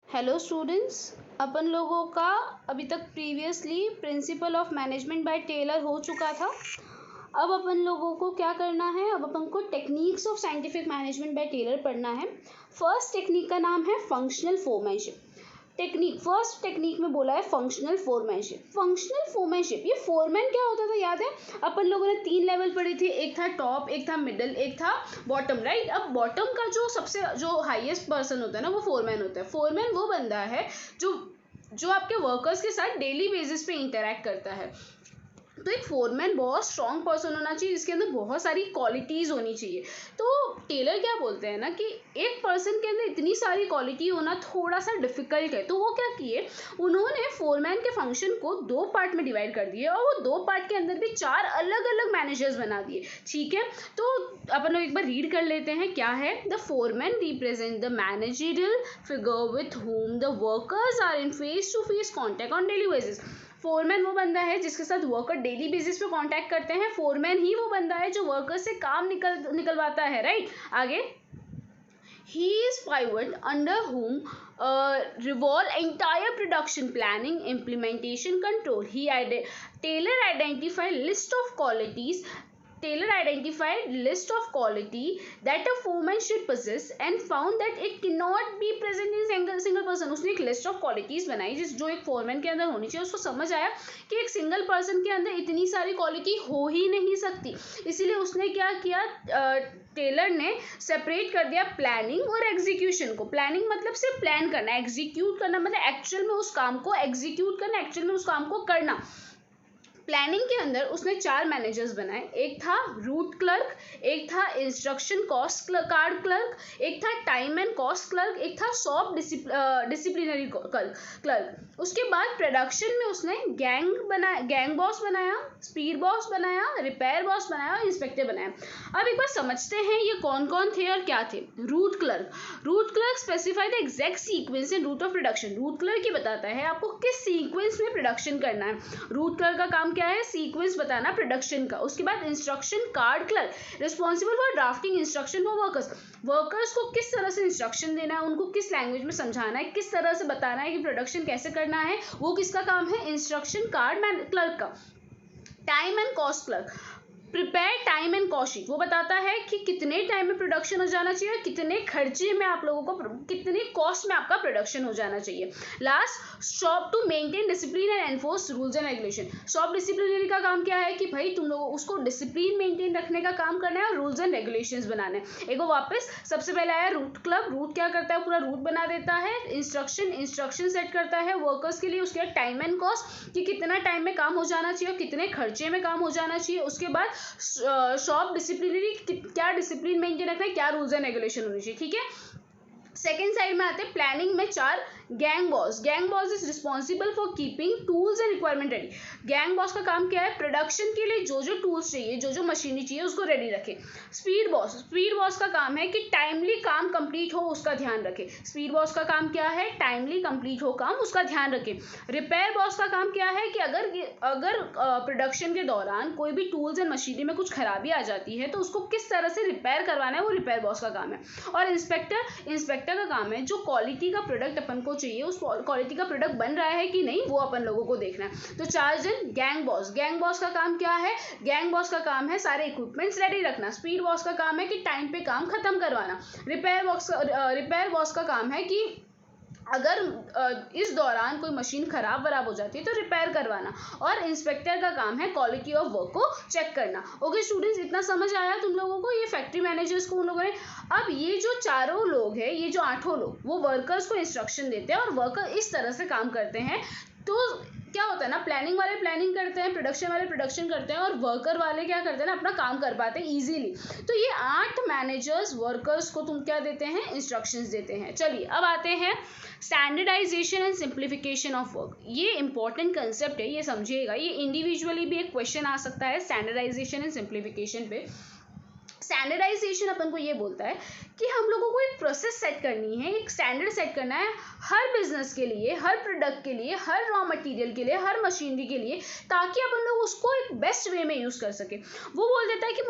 Hello students, अपन लोगों का अभी तक previously principle of management by Taylor हो चुका था। अब अपन लोगों को क्या करना है, अब अपन को techniques of scientific management by Taylor पढ़ना है। फर्स्ट टेक्निक का नाम है फंक्शनल फोरमैनशिप। फर्स्ट टेक्निक में बोला है फंक्शनल फोरमैनशिप। फंक्शनल फोरमैनशिप, ये फोरमैन क्या होता था याद है? अपन लोगों ने 3 लेवल पढ़े थे, एक था टॉप, एक था मिडिल, एक था बॉटम, राइट। अब बॉटम का जो हाईएस्ट पर्सन होता है ना, वो फोरमैन होता है। फोरमैन वो बंदा है जो आपके वर्कर्स के साथ डेली बेसिस पे इंटरेक्ट करता है। तो एक फोरमैन बहुत स्ट्रॉन्ग पर्सन होना चाहिए, जिसके अंदर बहुत सारी क्वालिटीज़ होनी चाहिए। तो टेलर क्या बोलते हैं ना कि एक पर्सन के अंदर इतनी सारी क्वालिटी होना थोड़ा सा डिफिकल्ट है। तो वो क्या किए, उन्होंने फोरमैन के फंक्शन को 2 पार्ट में डिवाइड कर दिए, और वो 2 पार्ट के अंदर भी 4 अलग अलग मैनेजर्स बना दिए। ठीक है, तो अपन लोग एक बार रीड कर लेते हैं क्या है। The foreman represent the managerial figure with whom the workers are in face to face contact on daily basis। Foreman वो बंदा है जिसके साथ वर्कर डेली बेसिस पे कांटेक्ट करते हैं। फोरमैन ही वो बंदा है जो वर्कर से काम निकलवाता है, राइट। आगे, he is pivot under whom revolve entire production planning, implementation, control। Taylor identified list of quality that a foreman should possess and found that it cannot be present in single person। उसने एक list of qualities बनाई जो एक foreman के अंदर होनी चाहिए। उसको समझ आया कि एक सिंगल पर्सन के अंदर इतनी सारी क्वालिटी हो ही नहीं सकती, इसीलिए उसने क्या किया, टेलर ने सेपरेट कर दिया प्लानिंग और एग्जीक्यूशन को। प्लानिंग मतलब सिर्फ प्लान करना, एग्जीक्यूट करना मतलब एक्चुअल में उस काम को एग्जीक्यूट करना, एक्चुअल में उस काम को करना। प्लानिंग के अंदर उसने 4 मैनेजर्स बनाए। एक था रूट क्लर्क, एक था इंस्ट्रक्शन कॉस्ट कार्ड क्लर्क, एक था टाइम एंड कॉस्ट क्लर्क, एक था शॉप डिसिप्लिनरी क्लर्क। उसके बाद प्रोडक्शन में उसने गैंग बॉस बनाया, स्पीड बॉस बनाया, रिपेयर बॉस बनाया और इंस्पेक्टर बनाया। अब एक बार समझते हैं ये कौन कौन थे और क्या थे। Route clerk specify the exact sequence and route of production. Route clerk ही बताता है आपको किस सीक्वेंस में प्रोडक्शन करना है। रूट क्लर्क का काम क्या है, सीक्वेंस बताना प्रोडक्शन का। उसके बाद instruction card clerk responsible for drafting instruction for workers को किस तरह से इंस्ट्रक्शन देना है, उनको किस लैंग्वेज में समझाना है, किस तरह से बताना है कि प्रोडक्शन कैसे करना है, वो किसका काम है, इंस्ट्रक्शन कार्ड क्लर्क का। Time and cost clerk prepare time and cost sheet, वो बताता है कि कितने टाइम में प्रोडक्शन हो जाना चाहिए, कितने खर्चे में आप लोगों को, कितनी कॉस्ट में आपका प्रोडक्शन हो जाना चाहिए। Last, shop to maintain discipline and enforce rules and regulation. Shop disciplinary का काम क्या है कि भाई तुम लोगों उसको डिसिप्लिन मेंटेन रखने का काम करना है और रूल्स एंड रेगुलेशंस बनाने हैं। एक वापस सबसे पहले आया रूट क्लब। रूट क्या करता है, पूरा रूट बना देता है। इंस्ट्रक्शन सेट करता है वर्कर्स के लिए। उसके बाद टाइम एंड कॉस्ट कि कितना टाइम में काम हो जाना चाहिए और कितने खर्चे में काम हो जाना चाहिए। उसके बाद शॉप डिसिप्लिनरी, क्या डिसिप्लिन मेंटेन रखना है, क्या रूल्स एंड रेगुलेशन होनी चाहिए। ठीक है, सेकेंड साइड में आते हैं प्लानिंग में 4 gang boss is responsible for keeping tools and requirement ready. Gang boss का काम क्या है, प्रोडक्शन के लिए जो टूल्स चाहिए, जो मशीनरी चाहिए उसको रेडी रखे। स्पीड बॉस का काम है कि टाइमली काम कंप्लीट हो, उसका ध्यान रखे। स्पीड बॉस का काम क्या है, टाइमली कंप्लीट हो काम, उसका ध्यान रखे। रिपेयर बॉस का काम क्या है कि अगर प्रोडक्शन के दौरान कोई भी टूल्स एंड मशीनरी में कुछ खराबी आ जाती है तो उसको किस तरह से रिपेयर करवाना है, वो रिपेयर बॉस का काम है। और इंस्पेक्टर का काम है जो क्वालिटी का प्रोडक्ट अपन को चाहिए, उस क्वालिटी का प्रोडक्ट बन रहा है कि नहीं, वो अपन लोगों को देखना है। तो 4 जन गैंग बॉस का काम क्या है, गैंग बॉस का काम है सारे इक्विपमेंट्स रेडी रखना। स्पीड बॉस का काम है कि टाइम पे काम खत्म करवाना। रिपेयर बॉस का काम है कि अगर इस दौरान कोई मशीन खराब हो जाती है तो रिपेयर करवाना। और इंस्पेक्टर का काम है क्वालिटी ऑफ वर्क को चेक करना। ओके स्टूडेंट्स, इतना समझ आया तुम लोगों को, ये फैक्ट्री मैनेजर्स को उन लोगों ने। अब ये जो 4 लोग हैं, ये जो 8 लोग, वो वर्कर्स को इंस्ट्रक्शन देते हैं और वर्कर इस तरह से काम करते हैं। तो क्या होता है ना, प्लानिंग वाले प्लानिंग करते हैं, प्रोडक्शन वाले प्रोडक्शन करते हैं और वर्कर वाले क्या करते हैं ना, अपना काम कर पाते हैं इजीली। तो ये 8 मैनेजर्स वर्कर्स को तुम क्या देते हैं, इंस्ट्रक्शंस देते हैं। चलिए अब आते हैं standardisation and simplification of work. ये इंपॉर्टेंट कंसेप्ट है, ये समझिएगा। ये इंडिविजुअली भी एक क्वेश्चन आ सकता है स्टैंडर्डाइजेशन एंड सिंप्लीफिकेशन पे। स्टैंडर्डाइजेशन अपन को ये बोलता है कि हम लोगों को एक प्रोसेस सेट करनी है, एक स्टैंडर्ड सेट करना है हर बिजनेस के लिए, हर प्रोडक्ट के लिए, हर रॉ मटेरियल के लिए, हर मशीनरी के लिए, ताकि अपन लोग उसको एक बेस्ट वे में यूज़ कर सके। वो बोल देता है कि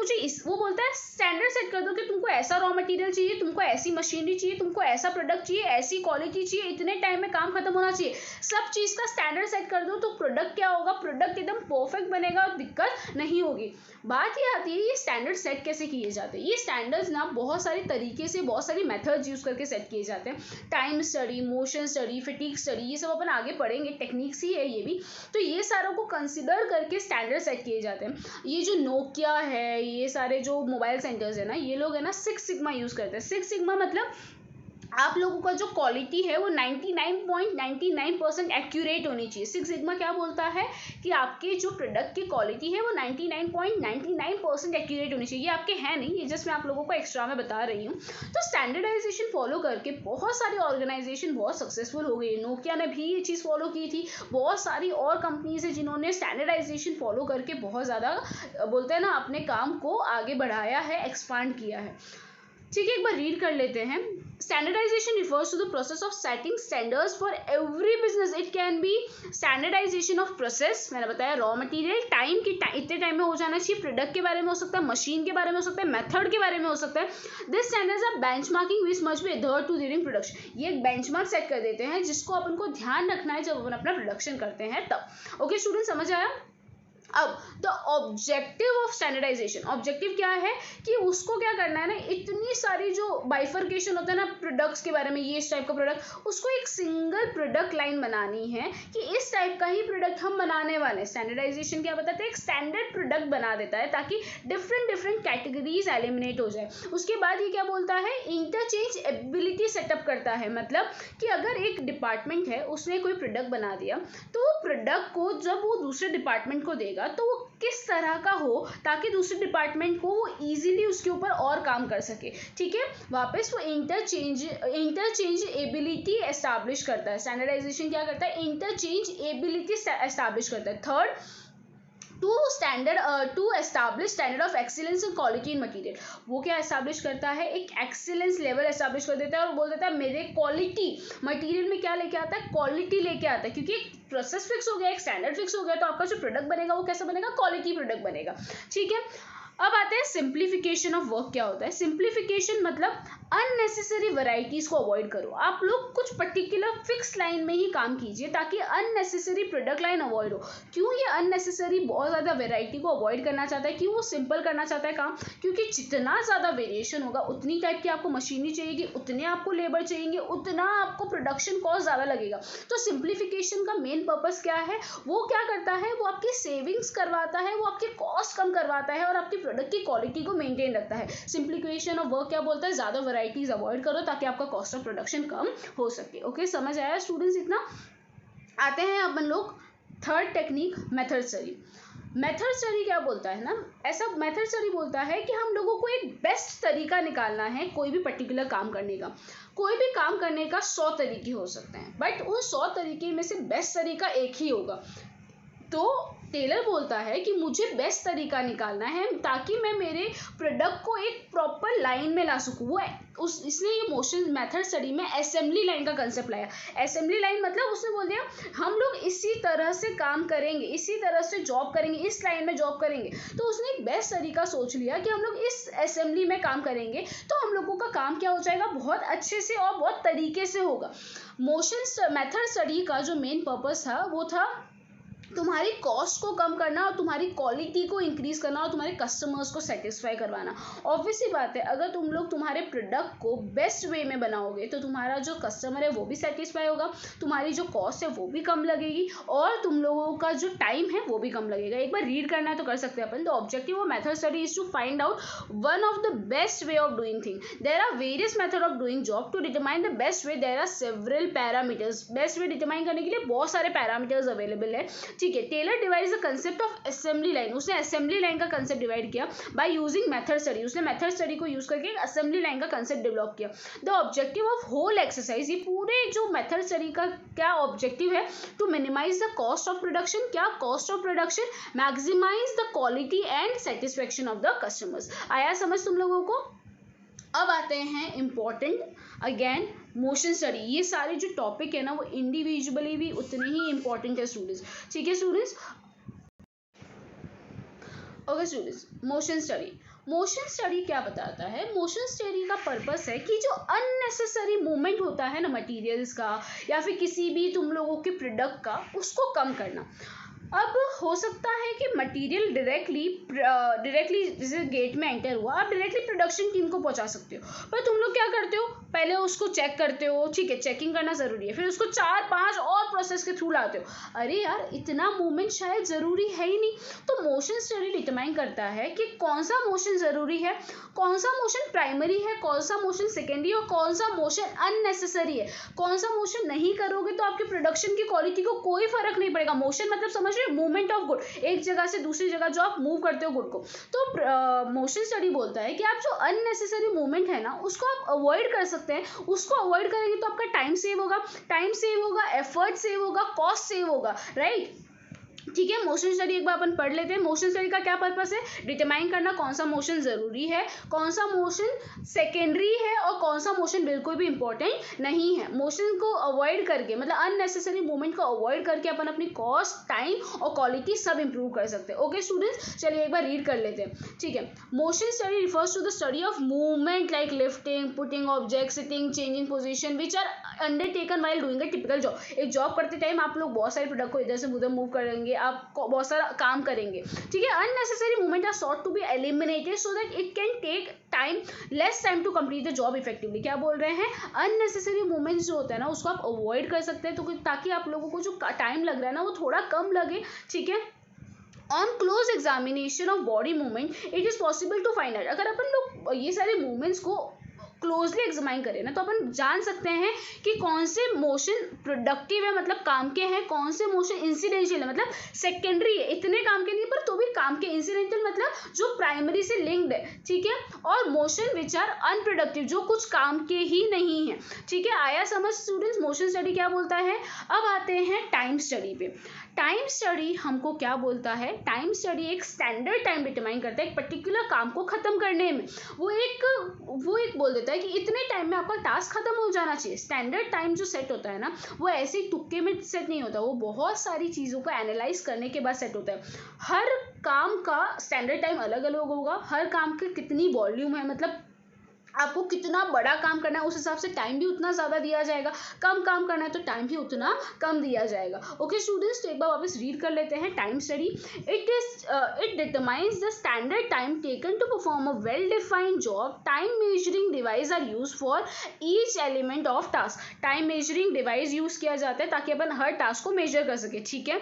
वो बोलता है स्टैंडर्ड सेट कर दो कि तुमको ऐसा रॉ मटेरियल चाहिए, तुमको ऐसी मशीनरी चाहिए, तुमको ऐसा प्रोडक्ट चाहिए, ऐसी क्वालिटी चाहिए, इतने टाइम में काम खत्म होना चाहिए, सब चीज़ का स्टैंडर्ड सेट कर दो तो प्रोडक्ट क्या होगा, प्रोडक्ट एकदम परफेक्ट बनेगा और दिक्कत नहीं होगी। बात ये आती है ये स्टैंडर्ड सेट कैसे किए जाते हैं। ये स्टैंडर्ड्स ना बहुत सारे तरीके से, बहुत सारी मेथड्स यूज करके सेट किए जाते हैं। Time study, motion study, fatigue study, ये सब अपन आगे पढ़ेंगे, टेक्निक्स ही है ये भी। तो ये सारों को कंसिडर करके स्टैंडर्ड सेट किए जाते हैं। ये जो नोकिया है, ये सारे जो मोबाइल सेंटर्स है ना, ये लोग है ना 6 सिग्मा यूज करते हैं। 6 सिग्मा मतलब आप लोगों का जो क्वालिटी है वो 99.99% एक्यूरेट होनी चाहिए। 6 सिग्मा क्या बोलता है कि आपके जो प्रोडक्ट की क्वालिटी है वो 99.99% एक्यूरेट होनी चाहिए। ये आपके है नहीं, ये जस्ट मैं आप लोगों को एक्स्ट्रा में बता रही हूँ। तो स्टैंडर्डाइजेशन फॉलो करके बहुत सारी ऑर्गेनाइजेशन बहुत सक्सेसफुल हो गई। नोकिया ने भी ये चीज़ फॉलो की थी। बहुत सारी और कंपनीज है जिन्होंने स्टैंडर्डाइजेशन फॉलो करके बहुत ज़्यादा बोलते हैं ना अपने काम को आगे बढ़ाया है, एक्सपांड किया है। ठीक है, एक बार रीड कर लेते हैं। Standardization refers to the process of setting standards for every business. It can be standardization of process, मैंने बताया रॉ मटेरियल, टाइम की इतने टाइम में हो जाना चाहिए, प्रोडक्ट के बारे में हो सकता है, मशीन के बारे में हो सकता है, मेथड के बारे में हो सकता है। This standards are benchmarking which must be adhered to during production. ये एक बेंचमार्क सेट कर देते हैं जिसको अपन को ध्यान रखना है जब अपन अपना प्रोडक्शन करते हैं तब। ओके स्टूडेंट, समझ आया? अब the objective of standardisation, objective क्या है कि उसको क्या करना है ना, इतनी सारी जो बाइफर्केशन होता है ना प्रोडक्ट्स के बारे में, ये इस टाइप का प्रोडक्ट, उसको एक सिंगल प्रोडक्ट लाइन बनानी है कि इस टाइप का ही प्रोडक्ट हम बनाने वाले हैं। स्टैंडर्डाइजेशन क्या बताता है, एक स्टैंडर्ड प्रोडक्ट बना देता है ताकि डिफरेंट कैटेगरीज एलिमिनेट हो जाए। उसके बाद ये क्या बोलता है, इंटरचेंज एबिलिटी सेटअप करता है। मतलब कि अगर एक डिपार्टमेंट है, उसने कोई प्रोडक्ट बना दिया, तो वो प्रोडक्ट को जब वो दूसरे डिपार्टमेंट को देगा तो वो किस तरह का हो ताकि दूसरे डिपार्टमेंट को वो इजीली उसके ऊपर और काम कर सके। ठीक है, वापस वो इंटरचेंज एबिलिटी एस्टैब्लिश करता है। स्टैंडर्डाइजेशन क्या करता है, इंटरचेंज एबिलिटी एस्टैब्लिश करता है। Third, to establish standard of excellence in quality in material. वो क्या एस्टैब्लिश करता है, एक एक्सीलेंस लेवल एस्टैब्लिश कर देता है और बोल देता है मेरे क्वालिटी मटेरियल में क्या लेके आता है, क्वालिटी लेके आता है। क्योंकि एक प्रोसेस फिक्स हो गया, एक स्टैंडर्ड फिक्स हो गया, तो आपका जो प्रोडक्ट बनेगा वो कैसा बनेगा, क्वालिटी प्रोडक्ट बनेगा। ठीक है, अब आते हैं सिंप्लीफिकेशन ऑफ वर्क। क्या होता है सिंप्लीफिकेशन, मतलब अननेसेसरी वैरायटीज को अवॉइड करो। आप लोग कुछ पर्टिकुलर फिक्स लाइन में ही काम कीजिए ताकि अननेसेसरी प्रोडक्ट लाइन अवॉइड हो। क्यों ये अननेसेसरी बहुत ज़्यादा वैरायटी को अवॉइड करना चाहता है, क्यों वो सिंपल करना चाहता है काम, क्योंकि जितना ज़्यादा वेरिएशन होगा उतनी टाइप की आपको मशीनरी चाहिएगी, उतने आपको लेबर चाहिए, उतना आपको प्रोडक्शन कॉस्ट ज़्यादा लगेगा। तो सिंप्लीफिकेशन का मेन पर्पस क्या है, वो क्या करता है, वो आपकी सेविंग्स करवाता है, वो आपकी कॉस्ट कम करवाता है और आपकी प्रोडक्ट की क्वालिटी को मेंटेन रखता है। सिंप्लीफिकेशन ऑफ वर्क क्या बोलता है, ज़्यादा वैरायटीज अवॉइड करो ताकि आपका कॉस्ट ऑफ प्रोडक्शन कम हो सके। ओके, समझ आया स्टूडेंट्स इतना? आते हैं अपन लोग third technique, method study. Method study क्या बोलता है ना, ऐसा मेथड स्टडी बोलता है कि हम लोगों को एक बेस्ट तरीका निकालना है कोई भी पर्टिकुलर काम करने का। कोई भी काम करने का 100 तरीके हो सकते हैं, बट उन 100 तरीके में से बेस्ट तरीका एक ही होगा। तो टेलर बोलता है कि मुझे बेस्ट तरीका निकालना है ताकि मैं मेरे प्रोडक्ट को एक प्रॉपर लाइन में ला सकूँ। वो इसने ये मोशन मेथड स्टडी में असेंबली लाइन का कंसेप्ट लाया। असेंबली लाइन मतलब उसने बोल दिया हम लोग इसी तरह से काम करेंगे, इसी तरह से जॉब करेंगे, इस लाइन में जॉब करेंगे। तो उसने एक बेस्ट तरीका सोच लिया कि हम लोग इस असेंबली में काम करेंगे तो हम लोगों का काम क्या हो जाएगा, बहुत अच्छे से और बहुत तरीके से होगा। मोशन मेथड स्टडी का जो मेन पर्पस था वो था तुम्हारी कॉस्ट को कम करना और तुम्हारी क्वालिटी को इंक्रीज करना और तुम्हारे कस्टमर्स को सेटिस्फाई करवाना। ऑब्वियसली बात है, अगर तुम लोग तुम्हारे प्रोडक्ट को बेस्ट वे में बनाओगे तो तुम्हारा जो कस्टमर है वो भी सेटिस्फाई होगा, तुम्हारी जो कॉस्ट है वो भी कम लगेगी और तुम लोगों का जो टाइम है वो भी कम लगेगा। एक बार रीड करना है तो कर सकते हैं अपन। The objective of method study is to find out one of the best way of doing thing. There are various method of doing job. To determine the best way there are several parameters. Best way determine करने के लिए बहुत सारे parameters available है। ठीक है, Taylor divide the concept of assembly line, उसने assembly line का कंसेप्ट डिवाइड किया बाय यूजिंग मेथड स्टडी, उसने मेथड स्टडी को यूज करके असेंबली लाइन का कंसेप्ट डेवलप किया। The objective of whole exercise, ये पूरे जो मेथड स्टडी का क्या ऑब्जेक्टिव है, to minimise the cost of production, क्या cost of production, maximise the quality and satisfaction of the customers. आया समझ तुम लोगों को? अब आते हैं इम्पॉर्टेंट अगेन मोशन स्टडी। ये सारे जो टॉपिक है ना वो इंडिविजुअली भी उतने ही इंपॉर्टेंट है स्टूडेंट्स, ठीक है students. Okay students, motion study, motion study क्या बताता है? मोशन स्टडी का पर्पस है कि जो अननेसेसरी मूवमेंट होता है ना मटेरियल्स का या फिर किसी भी तुम लोगों के प्रोडक्ट का, उसको कम करना। अब हो सकता है कि मटेरियल डायरेक्टली जैसे गेट में एंटर हुआ, आप डायरेक्टली प्रोडक्शन टीम को पहुंचा सकते हो, पर तुम लोग क्या करते हो, पहले उसको चेक करते हो, ठीक है, चेकिंग करना ज़रूरी है, फिर उसको 4-5 और प्रोसेस के थ्रू लाते हो। अरे यार इतना मूवमेंट शायद ज़रूरी है ही नहीं। तो मोशन स्टडी डिटरमाइन करता है कि कौन सा मोशन ज़रूरी है, कौन सा मोशन प्राइमरी है, कौन सा मोशन सेकेंडरी और कौन सा मोशन अननेसेसरी है। कौन सा मोशन नहीं करोगे तो आपके प्रोडक्शन की क्वालिटी को कोई फर्क नहीं पड़ेगा। मोशन मतलब समझ रहे हो, मूवमेंट ऑफ गुड, एक जगह से दूसरी जगह जो आप मूव करते हो गुड को। तो मोशन स्टडी बोलता है कि आप जो अननेसेसरी मूवमेंट है ना उसको आप अवॉइड कर सकते हैं। उसको अवॉइड करेंगे तो आपका टाइम सेव होगा, एफर्ट सेव होगा, कॉस्ट सेव होगा, राइट। ठीक है, मोशन स्टडी एक बार अपन पढ़ लेते हैं। मोशन स्टडी का क्या पर्पस है? डिटरमाइन करना कौन सा मोशन जरूरी है, कौन सा मोशन सेकेंडरी है और कौन सा मोशन बिल्कुल भी इंपॉर्टेंट नहीं है। मोशन को अवॉइड करके मतलब अननेसेसरी मूवमेंट को अवॉइड करके अपन अपनी कॉस्ट, टाइम और क्वालिटी सब इंप्रूव कर सकते हैं। ओके स्टूडेंट्स, चलिए एक बार रीड कर लेते हैं। ठीक है, motion study refers to the study of movement like lifting, putting object, sitting, changing position which are undertaken while doing a typical job. एक जॉब करते टाइम आप लोग बहुत सारे प्रोडक्ट को इधर से उधर मूव करेंगे, आप बहुत सारा काम करेंगे, ठीक है। Unnecessary movement are sought to be eliminated so that it can take time, less time to complete the job effectively. क्या बोल रहे हैं? अननेसेसरी मूवमेंट्स जो होता है ना उसको आप अवॉइड कर सकते हैं, तो ताकि आप लोगों को जो टाइम लग रहा है ना वो थोड़ा कम लगे, ठीक है। On close examination of body movement it is possible to find out. अगर अपन लोग ये सारे मूवमेंट्स को क्लोजली एग्जामाइन करें ना तो अपन जान सकते हैं कि कौन से मोशन प्रोडक्टिव है मतलब काम के हैं, कौन से मोशन इंसिडेंशियल है मतलब सेकेंडरी है, इतने काम के नहीं पर तो भी काम के, इंसिडेंटल मतलब जो प्राइमरी से लिंक्ड है, ठीक है, और मोशन विच आर अनप्रोडक्टिव जो कुछ काम के ही नहीं है, ठीक है। आया समझ स्टूडेंट्स मोशन स्टडी क्या बोलता है? अब आते हैं टाइम स्टडी पे। टाइम स्टडी हमको क्या बोलता है? टाइम स्टडी एक स्टैंडर्ड टाइम डिटरमाइन करता है एक पर्टिकुलर काम को खत्म करने में। वो एक बोल देता है कि इतने टाइम में आपका टास्क खत्म हो जाना चाहिए। स्टैंडर्ड टाइम जो सेट होता है ना वो ऐसे ही तुक्के में सेट नहीं होता, वो बहुत सारी चीज़ों को एनालाइज करने के बाद सेट होता है। हर काम का स्टैंडर्ड टाइम अलग अलग होगा, हर काम की कितनी वॉल्यूम है मतलब आपको कितना बड़ा काम करना है उस हिसाब से टाइम भी उतना ज़्यादा दिया जाएगा, कम काम करना है तो टाइम भी उतना कम दिया जाएगा। ओके स्टूडेंट्स, तो एक बार वापस रीड कर लेते हैं। Time study it determines the standard time taken to perform a well defined job. Time measuring device are use for each element of task. Time measuring device use किया जाता है ताकि अपन हर टास्क को मेजर कर सके, ठीक है।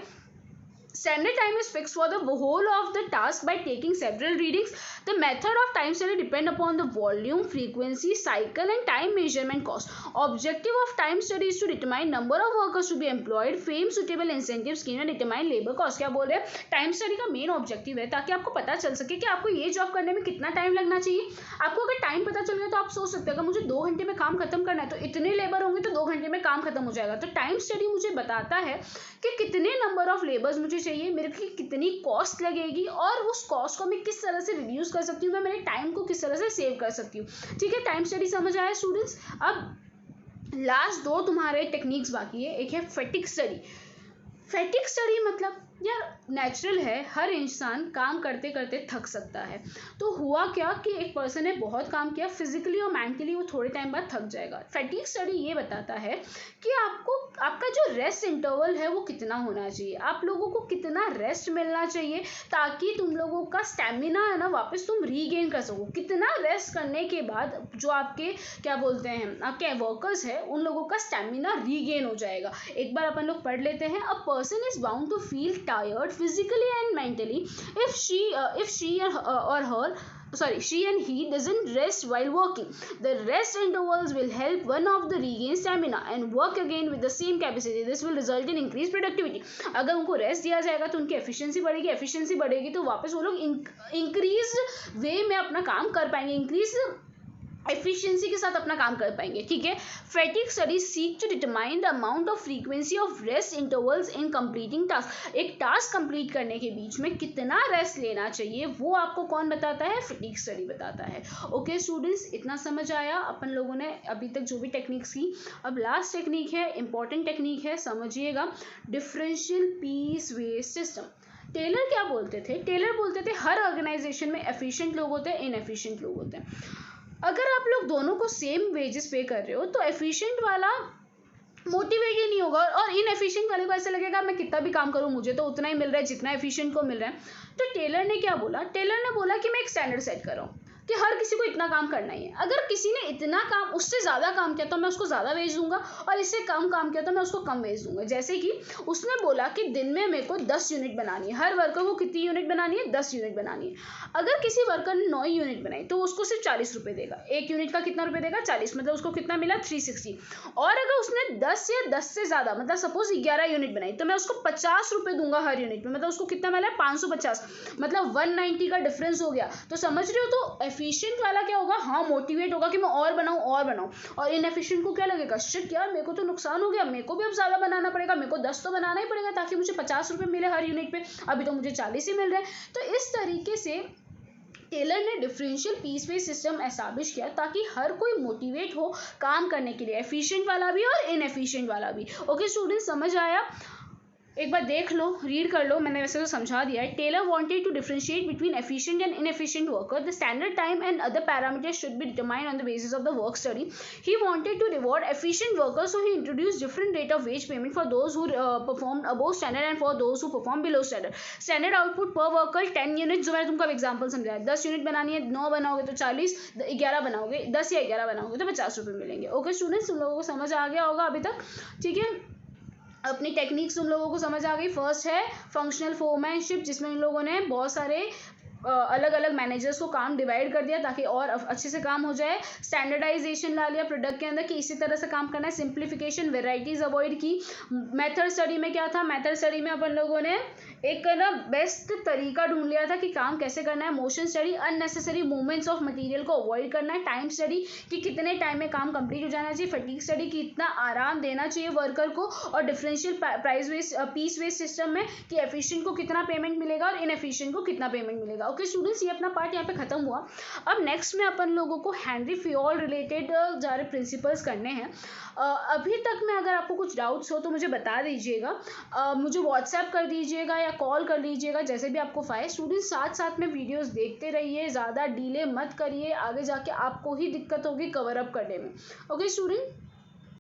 Standard time is fixed for the whole of the task by taking several readings. The method of time study depend upon the volume, frequency, cycle and time measurement cost. Objective of time study is to determine number of workers to be employed, frame suitable incentive scheme and determine labor cost. क्या बोल रहे हैं? Time study का main objective है ताकि आपको पता चल सके कि आपको ये जॉब करने में कितना टाइम लगना चाहिए। आपको अगर टाइम पता चल गया तो आप सोच सकते हैं अगर मुझे 2 घंटे में काम खत्म करना है तो इतने लेबर होंगे तो 2 घंटे में काम खत्म हो जाएगा। तो टाइम स्टडी मुझे बताता है कि कितने नंबर ऑफ लेबर्स मुझे चाहिए, मेरे की कितनी कॉस्ट लगेगी और उस कॉस्ट को मैं किस तरह से रिड्यूस कर सकती हूँ, मैं मेरे टाइम को किस तरह से सेव कर सकती हूँ, ठीक है। टाइम स्टडी समझ आया स्टूडेंट्स? अब लास्ट 2 तुम्हारे टेक्निक्स बाकी है। एक है फैटिग स्टडी। फैटिग स्टडी मतलब यार नेचुरल है, हर इंसान काम करते करते थक सकता है। तो हुआ क्या कि एक पर्सन ने बहुत काम किया, फिजिकली और मेंटली वो थोड़े टाइम बाद थक जाएगा। फैटिग स्टडी ये बताता है कि आपका जो रेस्ट इंटरवल है वो कितना होना चाहिए, आप लोगों को कितना रेस्ट मिलना चाहिए ताकि तुम लोगों का स्टेमिना है ना वापस तुम रीगेन कर सको। कितना रेस्ट करने के बाद जो आपके क्या बोलते हैं आपके वर्कर्स है उन लोगों का स्टेमिना रीगेन हो जाएगा। एक बार अपन लोग पढ़ लेते हैं। A person is bound to feel tired physically and mentally if she or her she and he doesn't rest while working. The rest intervals will help one of the regain stamina and work again with the same capacity. This will result in increased productivity. अगर उनको rest दिया जाएगा तो उनकी efficiency बढ़ेगी, efficiency बढ़ेगी तो वापस वो लोग इंक्रीज वे में अपना काम कर पाएंगे, इंक्रीज एफिशिएंसी के साथ अपना काम कर पाएंगे, ठीक है। Fatigue studies seek to determine the amount of frequency of rest intervals in completing task. एक टास्क कंप्लीट करने के बीच में कितना रेस्ट लेना चाहिए वो आपको कौन बताता है, फैटिग स्टडी बताता है। ओके स्टूडेंट्स, इतना समझ आया अपन लोगों ने अभी तक जो भी टेक्निक्स की। अब लास्ट टेक्निक है, इंपॉर्टेंट टेक्निक है, समझिएगा, differential piece wage system. Taylor क्या बोलते थे, टेलर बोलते थे हर ऑर्गेनाइजेशन में एफिशिएंट लोग होते हैं, इनएफिशिएंट लोग होते हैं। अगर आप लोग दोनों को सेम वेजेस पे कर रहे हो तो एफिशिएंट वाला मोटिवेट ही नहीं होगा और इनएफिशिएंट वाले को ऐसा लगेगा मैं कितना भी काम करूं मुझे तो उतना ही मिल रहा है जितना एफिशिएंट को मिल रहा है। तो टेलर ने क्या बोला, टेलर ने बोला कि मैं एक स्टैंडर्ड सेट कर रहा हूँ कि हर किसी को इतना काम करना ही है। अगर किसी ने इतना काम, उससे ज़्यादा काम किया तो मैं उसको ज़्यादा वेज दूंगा और इससे कम काम किया तो मैं उसको कम वेज दूंगा। जैसे कि उसने बोला कि दिन में मेरे को 10 यूनिट बनानी है, हर वर्कर को कितनी यूनिट बनानी है, 10 यूनिट बनानी है। अगर किसी वर्कर ने 9 यूनिट बनाई तो उसको सिर्फ 40 रुपये देगा, एक यूनिट का कितना रुपये देगा, 40, मतलब उसको कितना मिला, 360। और अगर उसने 10 या 10 से ज़्यादा, मतलब सपोज 11 यूनिट बनाई तो मैं उसको 50 रुपये दूंगा हर यूनिट में, मतलब उसको कितना मिला, 550, मतलब 190 का डिफरेंस हो गया। तो समझ रहे हो, तो एफिशिएंट वाला क्या होगा, हाँ मोटिवेट होगा कि मैं और बनाऊं और बनाऊं, और इनएफिशिएंट को क्या लगेगा, शिट यार मेरे को तो नुकसान हो गया, मेरे को भी अब ज़्यादा बनाना पड़ेगा, मेरे को 10 तो बनाना ही पड़ेगा ताकि मुझे 50 रुपये मिले हर यूनिट पे, अभी तो मुझे 40 ही मिल रहे हैं। तो इस तरीके से टेलर ने differential piece wage system establish किया ताकि हर कोई मोटिवेट हो काम करने के लिए, एफिशिएंट वाला भी और इनएफिशिएंट वाला भी। ओके स्टूडेंट, समझ आया? एक बार देख लो, रीड कर लो, मैंने वैसे तो समझा दिया है। Taylor wanted to differentiate between efficient and inefficient worker. The standard time and other parameters should be determined on the basis of the work study. He wanted to reward efficient workers, so he introduced different rate of wage payment for those who perform above standard and for those who perform below standard. Standard output per worker 10 unit, जो मैंने तुमको अब example समझाया, 10 unit बनानी है, 9 बनाओगे तो 40, 11 बनाओगे, 10 या 11 बनाओगे तो 50 रुपये मिलेंगे। ओके स्टूडेंट्स, तुम लोगों को समझ आ गया होगा अभी तक, ठीक है। अपनी टेक्निक्स तुम लोगों को समझ आ गई। फर्स्ट है फंक्शनल फोरमैनशिप, जिसमें इन लोगों ने बहुत सारे अलग अलग मैनेजर्स को काम डिवाइड कर दिया ताकि और अच्छे से काम हो जाए। स्टैंडर्डाइजेशन ला लिया प्रोडक्ट के अंदर कि इसी तरह से काम करना है। सिंप्लीफिकेशन, वेराइटीज अवॉइड की। मेथड स्टडी में क्या था, मेथड स्टडी में अपन लोगों ने एक ना बेस्ट तरीका ढूंढ लिया था कि काम कैसे करना है। Motion study, unnecessary movements of material को अवॉइड करना है। टाइम स्टडी कि कितने टाइम में काम कंप्लीट हो जाना चाहिए। फटीग स्टडी कि इतना आराम देना चाहिए वर्कर को। और differential price wage piece wage system में कि एफिशिएंट को कितना पेमेंट मिलेगा और इनएफिशिएंट को कितना पेमेंट मिलेगा। ओके स्टूडेंट्स, ये अपना पार्ट यहाँ पे खत्म हुआ। अब नेक्स्ट में अपन लोगों को हेनरी फयोल रिलेटेड सारे प्रिंसिपल्स करने हैं। अभी तक में अगर आपको कुछ डाउट्स हो तो मुझे बता दीजिएगा, मुझे व्हाट्सएप कर दीजिएगा या कॉल कर लीजिएगा, जैसे भी आपको फाइल। स्टूडेंट साथ साथ में वीडियोस देखते रहिए, ज़्यादा डिले मत करिए, आगे जाके आपको ही दिक्कत होगी कवर अप करने में। Okay student.